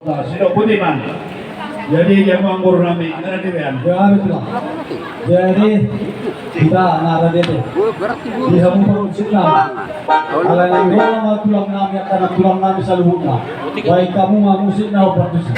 Sino Budiman. Jadi yang manggur nami ngana dibean. Ya betul. Jadi kita nara dete. Di hamu produksi nama. Ala yang nama tulang nami karena tulang nami saluhuna. Baik kamu mau musik na produksi.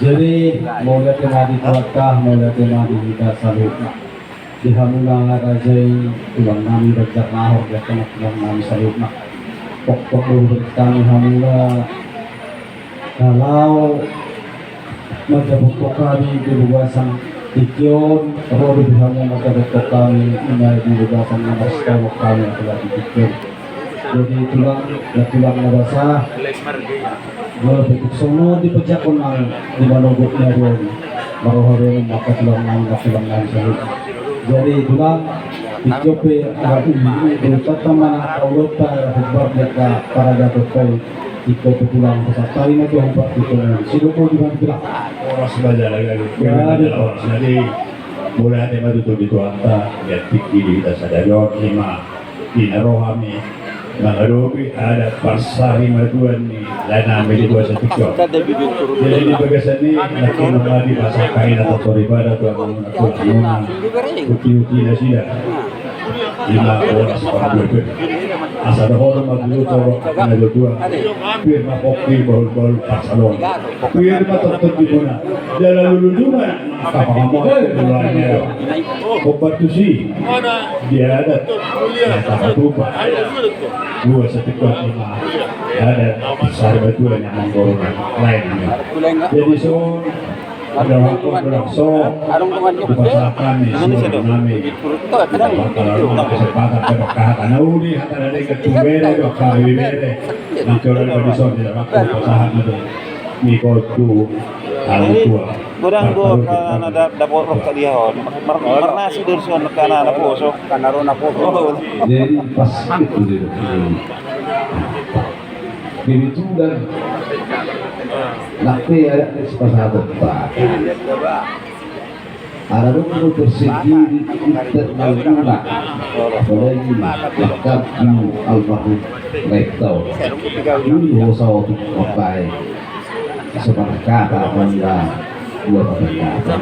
Jadi mau lihat di Tuakah, mau lihat di kita salut. Di hamulang rajai tulang nami berjak lahor ya kena tulang nami salut nak. Pokok dulu kami hamula kalau majabut kami di luasan Tikion, kalau di hamu majabut kami di luasan Nabaskal kami adalah di Tikion. Jadi tulang nabasa. Kalau begitu semua dipejakkan di manogotnya dia, baru hari ini maka tulang nang sahut. Jadi tulang dicoba alat ini berkata mana kaulota sebab mereka para dapat kau ikut tulang besar kali nanti empat itu siapa juga bilang Orang sebaja lagi. Jadi mulai ada madu tu di tuanta ya tiki di sadarion lima inarohami Mangarubi ada pasari maduan ni lain ambil di dua satu kio. Jadi di bagasan ni nak kena di pasar kain atau soribada tu aku uti nasi dah. Lima orang separuh dua. Asal dah orang magu coro kena dua. Biar mak kopi baru pasalon. Biar mak tetap di mana. Jalan lulu juga. Apa kamu keluarnya? Obat tu si dia ada. Tak lupa. Dua setikot lima ada besar batuan yang menggorong lainnya. Jadi so ada waktu berlangsung dipasarkan di seluruh nami. Kalau kesempatan berkah karena uni antara ada ketumbere berkah bibere. Nanti orang berdisor tidak waktu pasahan itu mikotu alam tua. Kurang dua karena dapur roh tadi hon. Karena si Dursun karena anak poso, karena rona poso. jadi pas itu dia. Begitu dan nanti ada kesepakatan Pak. Ada rumah bersegi di internal pula. Apalagi bahkan almarhum Rektor. Ini dosa untuk pakai seperti kata anda dua kata.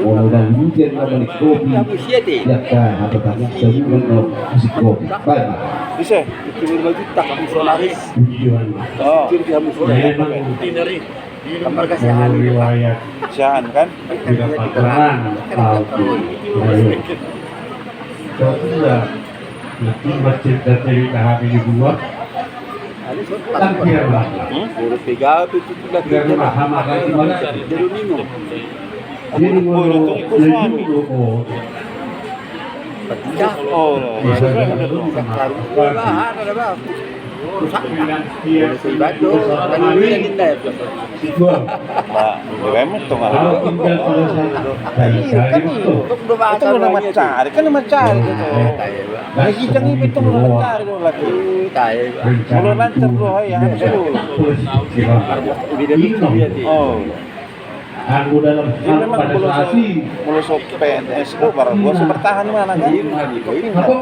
Kalau dah hujan kalau kopi, ya kan atau tanya sebelum musik kopi. Baik. Bisa, itu baju tak misionaris. Oh, itu dia misionaris. Kamar kasihan riwayat Sian kan? tidak pacaran tahu. Sudah itu masjid dari tahap ini dua. Kan biar lah. Urus tiga itu sudah Biar paham akan gimana. jadi minum. Jadi mau lebih dulu. Oh, Bisa ada bang. rusak. Iya, Batu, kan dia kita ya. Dijual. Nah, remet tuh nggak. Kalau tinggal selesai, dari Kan itu. Untuk dua itu udah macari, kan udah macari gitu. Nah, kita nih itu udah macari tuh lagi. Belum lancar bro, ya harus dulu. Oh, Aku dalam ini memang pada saat ini mulus PNS itu baru gua bertahan mana kan? apa